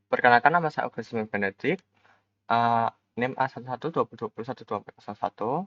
Perkenalkan, nama saya Augustin Benedict, NIM A1120212001.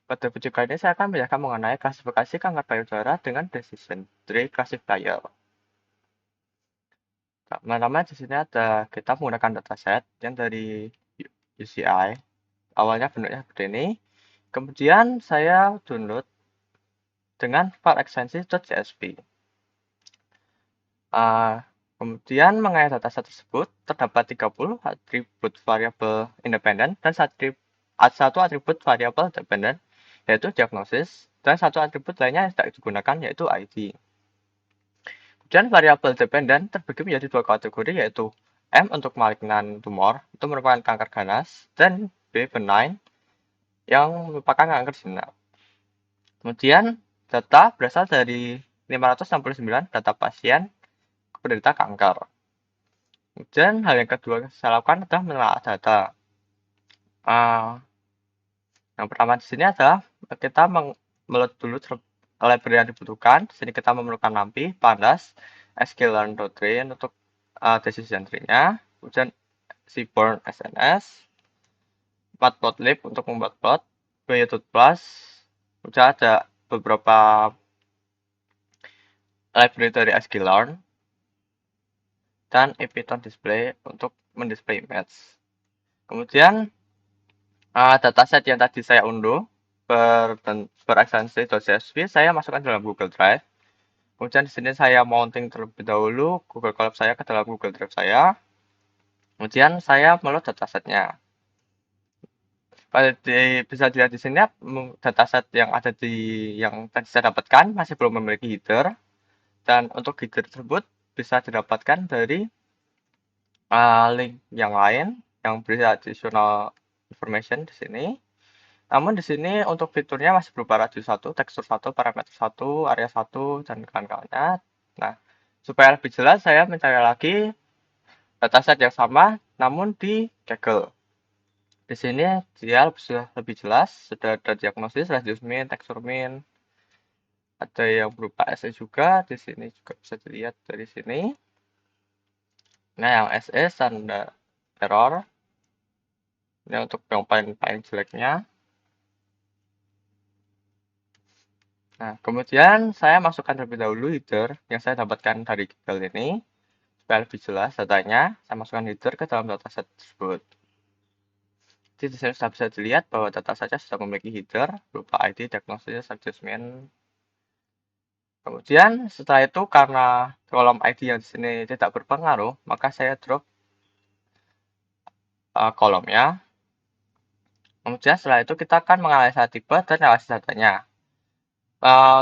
Pada video kali ini saya akan menjelaskan mengenai klasifikasi kanker payudara dengan decision tree classifier. Pertama-tama di sini kita menggunakan dataset yang dari UCI. Awalnya bentuknya seperti ini. Kemudian saya download dengan file ekstensi .csv. Kemudian mengenai dataset tersebut, terdapat 30 atribut variabel independen dan satu atribut variabel dependen, yaitu diagnosis, dan satu atribut lainnya yang tidak digunakan, yaitu ID. Kemudian variabel dependen terbagi menjadi dua kategori, yaitu M untuk malignant tumor, itu merupakan kanker ganas, dan B benign, yang merupakan kanker jinak. Kemudian data berasal dari 569 data pasien penderita kanker. Kemudian hal yang kedua yang saya lakukan adalah menelaah data. Yang pertama di sini adalah kita meload dulu library yang dibutuhkan. Di sini kita memerlukan NumPy, Pandas, sklearn.train untuk decision tree-nya. Kemudian Seaborn SNS, Matplotlib untuk membuat plot, Plus. Kemudian ada beberapa library dari sklearn dan Ipython display untuk mendisplay image. Kemudian dataset yang tadi saya unduh berekstensi .csv saya masukkan dalam Google Drive. Kemudian di sini saya mounting terlebih dahulu Google Colab saya ke dalam Google Drive saya. Kemudian saya meload datasetnya. Bisa dilihat di sini dataset yang ada yang tadi saya dapatkan masih belum memiliki header, dan untuk header tersebut bisa didapatkan dari link yang lain yang berisi additional information di sini. Namun di sini untuk fiturnya masih berupa radius 1, tekstur 1, parameter 1, area 1, dan kawan-kawannya. Nah, supaya lebih jelas saya mencari lagi dataset yang sama namun di Kaggle. Di sini dia sudah lebih jelas, sudah ada diagnosis, radius min, tekstur min. Ada yang berupa SE juga, di sini juga bisa dilihat dari sini. Nah, yang SE standar error. Ini untuk yang paling jeleknya. Nah, kemudian saya masukkan terlebih dahulu header yang saya dapatkan dari Google ini. Supaya lebih jelas datanya, saya masukkan header ke dalam dataset tersebut. Jadi di sini sudah bisa dilihat bahwa datasetnya sudah memiliki header berupa ID, diagnosis, adjustment. Kemudian setelah itu karena kolom ID yang di sini tidak berpengaruh, maka saya drop kolomnya. Kemudian setelah itu kita akan menganalisa tipe dan analisis datanya.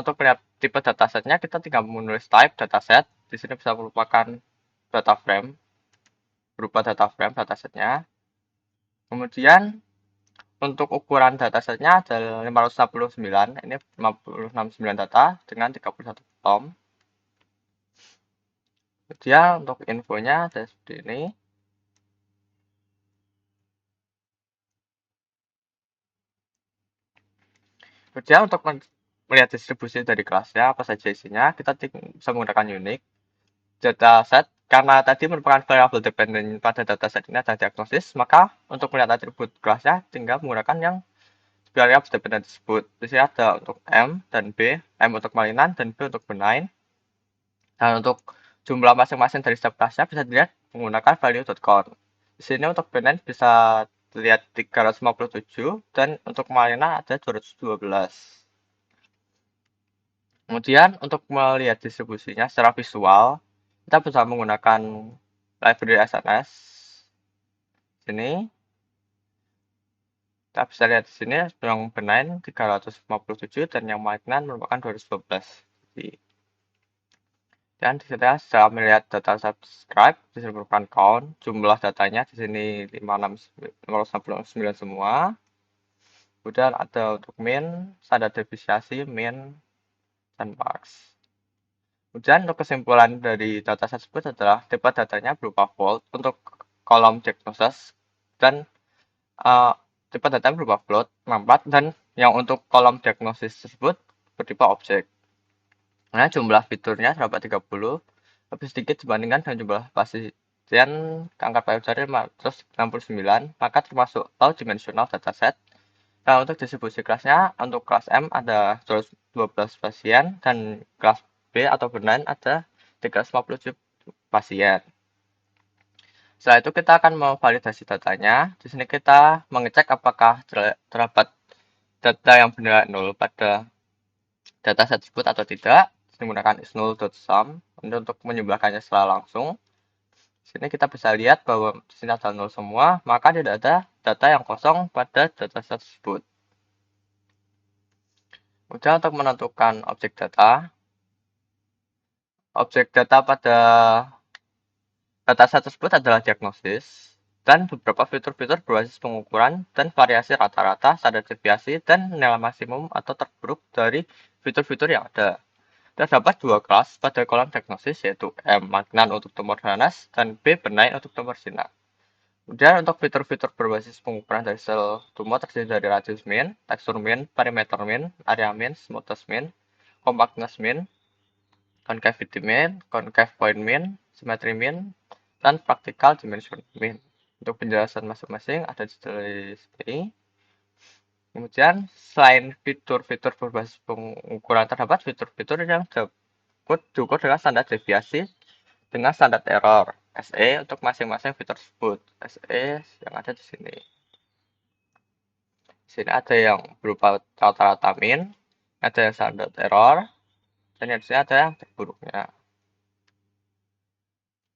Untuk melihat tipe datasetnya, kita tinggal menulis type dataset. Di sini bisa merupakan data frame, berupa data frame datasetnya. Kemudian untuk ukuran datasetnya adalah 569, ini 569 data dengan 31 kolom. Kemudian untuk infonya ada seperti ini. Kemudian untuk melihat distribusi dari kelasnya, apa saja isinya, kita bisa menggunakan unique dataset. Karena tadi merupakan variable dependent pada dataset ini ada diagnosis, maka untuk melihat atribut kelasnya tinggal menggunakan yang variable dependent tersebut. Di sini ada untuk M dan B, M untuk malignant dan B untuk benign. Dan untuk jumlah masing-masing dari setiap kelasnya bisa dilihat menggunakan value.count. Di sini untuk benign bisa dilihat 357 dan untuk malignant ada 212. Kemudian untuk melihat distribusinya secara visual, kita bisa menggunakan library SNS. Sini kita bisa lihat di sini yang benign 357 dan yang malignant merupakan 212. Dan di sini saya melihat data subscribe, di sini merupakan count, jumlah datanya di sini 569 semua. Kemudian ada untuk min, standar deviasi, min, dan max. Kemudian untuk kesimpulan dari data tersebut adalah tipe datanya berupa float untuk kolom diagnosis dan tipe datanya berupa float, number, dan yang untuk kolom diagnosis tersebut bertipe objek. Nah, jumlah fiturnya terdapat 30, lebih sedikit dibandingkan dengan jumlah pasti kemudian angka payudara 569, maka termasuk low dimensional dataset. Nah, untuk distribusi kelasnya, untuk kelas M ada 112 pasien, dan kelas B atau benign ada 357 pasien. Setelah itu kita akan memvalidasi datanya. Di sini kita mengecek apakah terdapat data yang benar nol pada dataset tersebut atau tidak. Menggunakan isNull.sum untuk menyebabkannya secara langsung. Di sini kita bisa lihat bahwa di sini ada nol semua, maka tidak ada data yang kosong pada dataset tersebut. Kemudian untuk menentukan objek data pada dataset tersebut adalah diagnosis dan beberapa fitur-fitur berbasis pengukuran dan variasi rata-rata, standar deviasi, dan nilai maksimum atau terburuk dari fitur-fitur yang ada. Terdapat dua kelas pada kolom diagnosis, yaitu M magnan untuk tumor ganas dan B benign untuk tumor jinak. Kemudian untuk fitur-fitur berbasis pengukuran dari sel tumor terdiri dari radius min, tekstur min, perimeter min, area min, smoothness min, compactness min, concavity min, concave point min, symmetry min, dan practical dimension min. Untuk penjelasan masing-masing ada di sini. Kemudian selain fitur-fitur berbasis pengukuran, terdapat fitur-fitur yang dapat diukur dengan standar deviasi dengan standar error SE untuk masing-masing fitur tersebut. SE yang ada di sini. Di sini ada yang berupa rata-rata min, ada yang standar error, dan yang di sini ada yang terburuknya.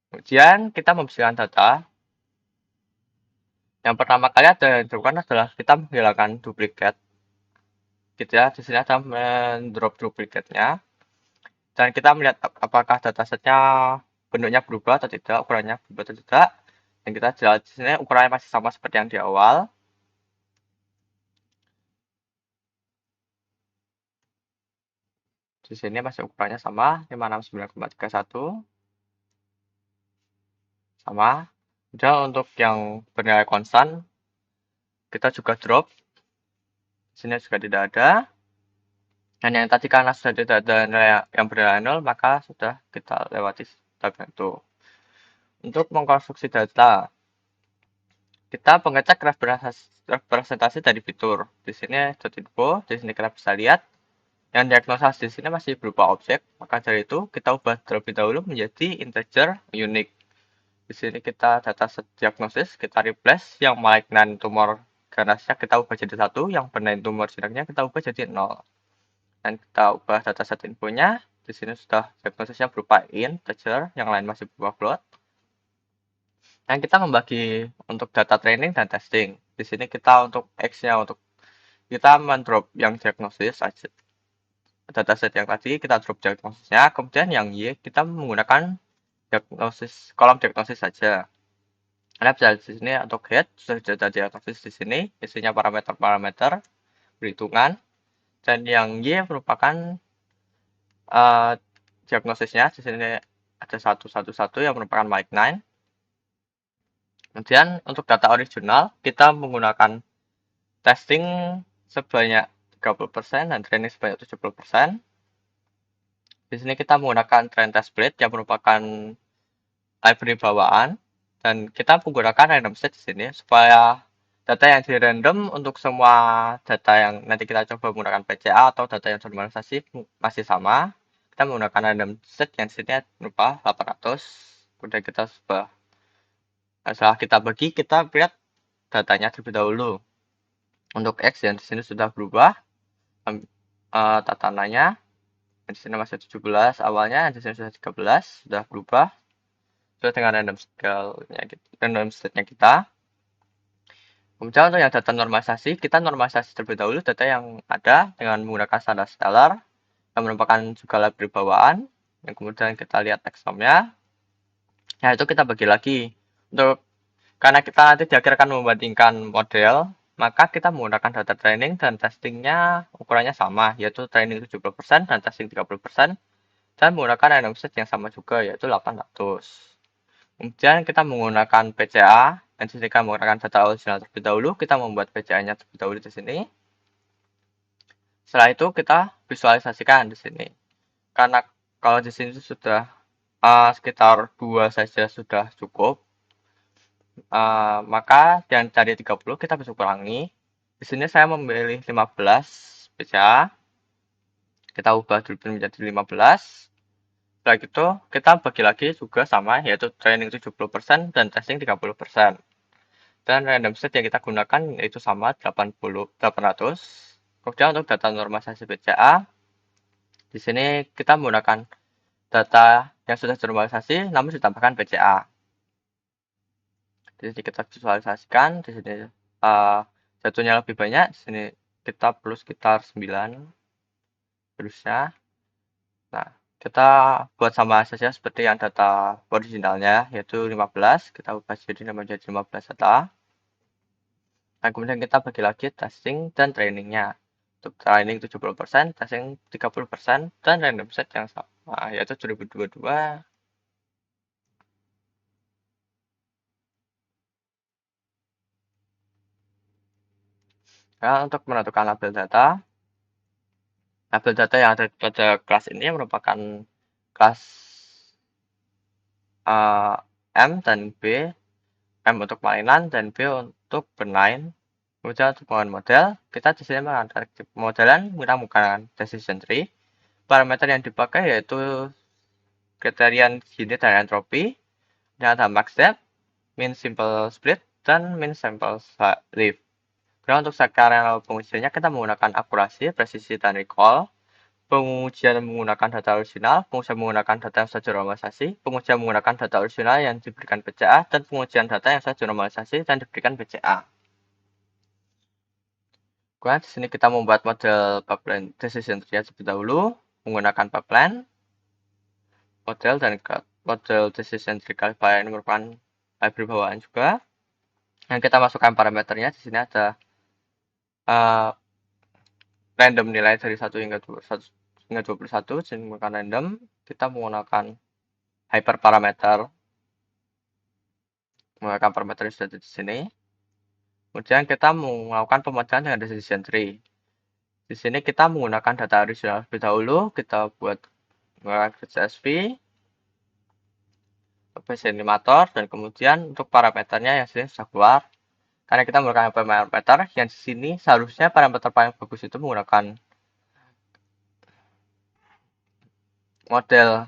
Kemudian kita membersihkan data. Yang pertama kali ada yang dilakukan adalah kita menghilangkan duplikat. Gitu ya, di sini ada mendrop duplikatnya. Dan kita melihat apakah datasetnya bentuknya berubah atau tidak, ukurannya berubah atau tidak. Dan kita jelas di sini ukurannya masih sama seperti yang di awal. Di sini masih ukurannya sama, 569,31. Sama. Dan untuk yang bernilai konstan, kita juga drop. Di sini juga tidak ada. Dan yang tadi karena sudah tidak ada nilai yang bernilai 0, maka sudah kita lewati step itu. Untuk mengkonstruksi data, kita mengecek representasi dari fitur. Di sini .info, di sini kita bisa lihat yang diagnosa di sini masih berupa objek, maka dari itu kita ubah terlebih dahulu menjadi integer unique. Di sini kita data set diagnosis, kita replace yang malignant tumor ganasnya kita ubah jadi 1, yang benign tumor jinaknya kita ubah jadi 0. Dan kita ubah dataset infonya. Di sini sudah diagnosisnya berupa integer, yang lain masih berupa float. Dan kita membagi untuk data training dan testing. Di sini kita untuk X-nya untuk kita mendrop yang diagnosis aja. Dataset yang tadi kita drop diagnosisnya, kemudian yang Y kita menggunakan diagnosis kolom diagnosis saja. Anda bisa di sini untuk head sudah ada diagnosis di sini, isinya parameter-parameter perhitungan. Dan yang Y merupakan diagnosisnya. Di sini ada 111 yang merupakan malignant. Kemudian untuk data original kita menggunakan testing sebanyak 30% dan training sebanyak 70%. Di sini kita menggunakan train test plate yang merupakan library bawaan, dan kita menggunakan random set di sini supaya data yang di random untuk semua data yang nanti kita coba menggunakan PCA atau data yang normalisasi masih sama. Kita menggunakan random set yang di sini berupa 800. Kemudian kita setelah kita bagi, kita lihat datanya terlebih dahulu. Untuk X yang di sini sudah berubah tatanannya. Di sini masih 17 awalnya, di sini sudah 13, sudah berubah. Sudah dengan random scale-nya, random state-nya kita. Kemudian untuk yang data normalisasi, kita normalisasi terlebih dahulu data yang ada dengan menggunakan standar scalar yang merupakan juga library bawaan. Yang kemudian kita lihat taxonomnya. Nah, itu kita bagi lagi. Karena kita nanti di akhir akan membandingkan model, maka kita menggunakan data training dan testingnya ukurannya sama, yaitu training 70% dan testing 30%, dan menggunakan random set yang sama juga, yaitu 800. Kemudian kita menggunakan PCA, dan di sini kita menggunakan data original terlebih dahulu, kita membuat PCA-nya terlebih dahulu di sini. Setelah itu kita visualisasikan di sini. Karena kalau di sini sudah sekitar 2 saja sudah cukup, maka yang dari 30 kita bisa kurangi. Di sini saya memilih 15 BCA. Kita ubah dulu menjadi 15. Setelah itu kita bagi lagi juga sama, yaitu training 70% dan testing 30%. Dan random set yang kita gunakan yaitu sama 800. Kemudian untuk data normalisasi BCA, di sini kita menggunakan data yang sudah dinormalisasi namun ditambahkan BCA. Jadi kita visualisasikan di sini jatuhnya lebih banyak, di sini kita perlu sekitar 9 terusnya. Nah, kita buat sama saja seperti yang data originalnya, yaitu 15. Kita ubah jadi menjadi 15 data. Nah, kemudian kita bagi lagi testing dan trainingnya. Untuk training 70%, testing 30%, dan random set yang sama, yaitu 2022. Nah, untuk menentukan label data yang ada pada kelas ini merupakan kelas M dan B. M untuk mainan dan B untuk bermain. Kemudian untuk pengembangan model, kita di sini menggunakan modelan menggunakan decision tree. Parameter yang dipakai yaitu kriterian unit dan entropi, yang ada max depth, min simple split, dan min sample lift. Kemudian untuk skala pengujiannya kita menggunakan akurasi, presisi, dan recall. Pengujian menggunakan data original, pengujian menggunakan data yang sudah dinormalisasi, pengujian menggunakan data original yang diberikan BCA, dan pengujian data yang sudah dinormalisasi dan diberikan BCA. Kemudian di sini kita membuat model pipeline decision tree terlebih dahulu menggunakan pipeline, model dan model decision tree Calify ini merupakan library bawaan juga. Yang kita masukkan parameternya di sini ada random nilai dari 1 hingga 21, jadi menggunakan random. Kita menggunakan hyperparameter, menggunakan parameter yang sudah di sini. Kemudian kita melakukan pemodelan dengan decision tree. Di sini kita menggunakan data original terlebih dahulu, kita buat menggunakan CSV, base animator, dan kemudian untuk parameternya yang sini sudah keluar. Karena kita menggunakan parameter yang di sini seharusnya parameter paling bagus itu menggunakan model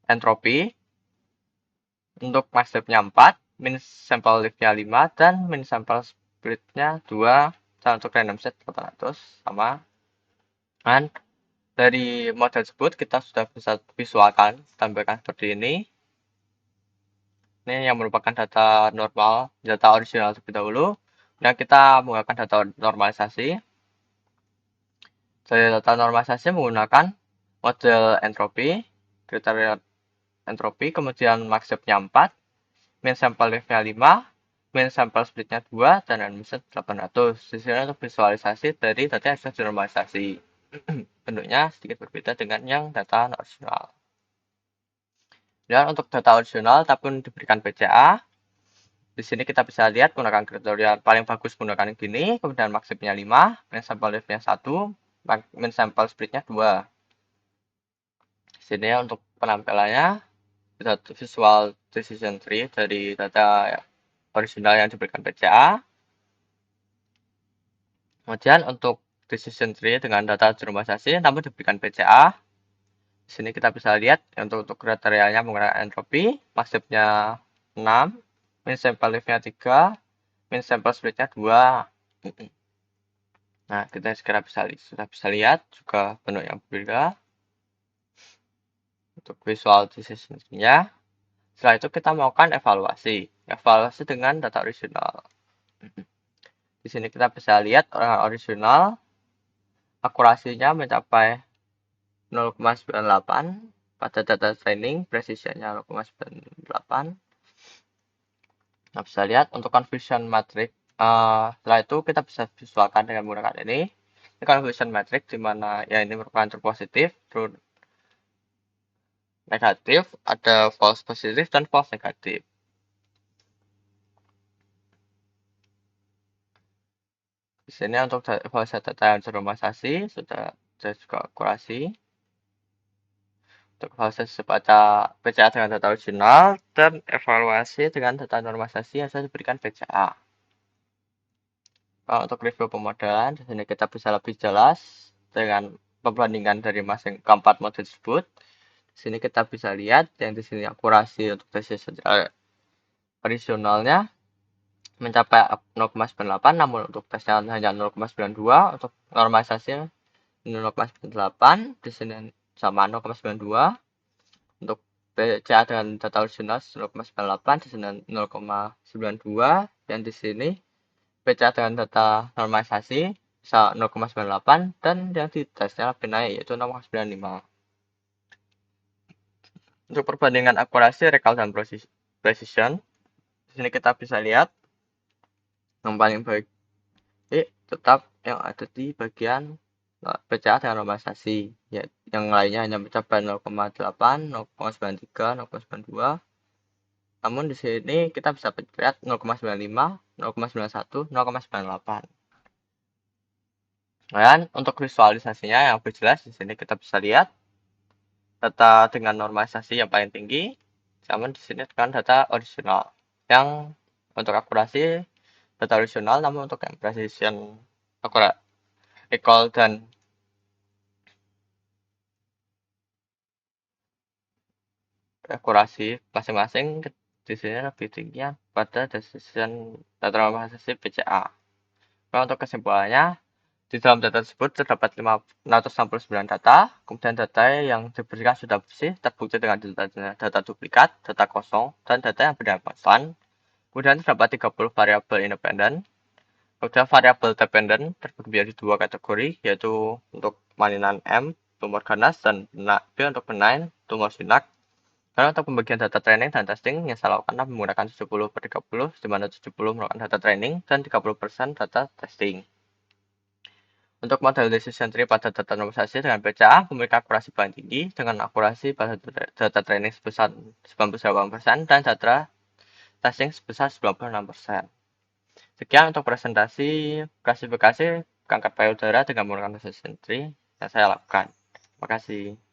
entropi untuk max depth-nya 4, min sample lift-nya 5, dan min sample split-nya 2, dan untuk random set 400 sama. Dan dari model tersebut kita sudah bisa visualkan, tampilkan seperti ini. Ini yang merupakan data normal, data original terlebih dahulu. Dan kita menggunakan data normalisasi. Dari data normalisasi menggunakan model entropi, kriteria entropi, kemudian max depth-nya 4, min sample lift-nya 5, min sample split-nya 2, dan admission 800. Di sini untuk visualisasi dari data yang sudah dinormalisasi. Bentuknya sedikit berbeda dengan yang data original. Dan untuk data original tapi diberikan BCA, di sini kita bisa lihat menggunakan kriteria paling bagus menggunakan yang gini, kemudian max depth-nya 5, min sample lift-nya 1, min sample split-nya 2. Di sini untuk penampilannya visual decision tree dari data original yang diberikan BCA. Kemudian untuk decision tree dengan data normalisasi namun diberikan BCA. Di sini kita bisa lihat untuk kriterianya menggunakan entropi, max depth-nya 6, min sample lift-nya 3, min sample split-nya 2. Nah, kita sudah bisa lihat juga bentuk yang berbeda untuk visual decision tree-nya. Setelah itu kita melakukan evaluasi dengan data original. Di sini kita bisa lihat original akurasinya mencapai 0,98 pada data training, presisinya 0,98. Nah, bisa lihat untuk confusion matrix. Setelah itu kita bisa visualkan dengan menggunakan ini. Ini confusion matrix di mana ya ini merupakan true positif, true negatif, ada false positif dan false negatif. Di sini untuk evaluasi data yang normalisasi sudah juga akurasi. untuk proses baca PCA dengan data original, dan evaluasi dengan data normalisasi yang sudah diberikan PCA. Untuk review pemodelan, di sini kita bisa lebih jelas dengan perbandingan dari masing keempat model tersebut. Di sini kita bisa lihat yang di sini akurasi untuk decision originalnya mencapai 0,98, namun untuk tesnya hanya 0,92, untuk normalisasinya 0,98, di sini sama 0,92, untuk PCA dengan data original 0,98, di sini 0,92, dan di sini PCA dengan data normalisasi bisa 0,98, dan yang di tesnya lebih naik yaitu 0,95. Untuk perbandingan akurasi, recall, dan precision, di sini kita bisa lihat yang paling baik tetap yang ada di bagian PCA dengan normalisasi, ya, yang lainnya hanya mencapai 0,8, 0,93, 0,92. Namun di sini kita bisa lihat 0,95, 0,91, 0,98. Dan untuk visualisasinya yang lebih jelas, di sini kita bisa lihat data dengan normalisasi yang paling tinggi, namun di sini dengan data original. Yang untuk akurasi data original, namun untuk yang precision akurat, recall, dan akurasi masing-masing di sini lebih tinggi pada decision data normalisasi PCA. Nah, untuk kesimpulannya, di dalam data tersebut terdapat 569 data, kemudian data yang diberikan sudah bersih, terbukti dengan data duplikat, data kosong, dan data yang berdasarkan konstan. Kemudian terdapat 30 variabel independen. Kemudian variabel dependen terbagi menjadi dua kategori, yaitu untuk mainan M, tumor ganas, dan B untuk benign, tumor sinak. Karena untuk pembagian data training dan testing yang saya lakukan menggunakan 70/30, di mana 70 merupakan data training dan 30% data testing. Untuk model decision tree pada data normalisasi dengan PCA memiliki akurasi paling tinggi dengan akurasi pada data training sebesar 98% dan data testing sebesar 96%. Sekian untuk presentasi klasifikasi kanker payudara dengan menggunakan decision tree yang saya lakukan. Terima kasih.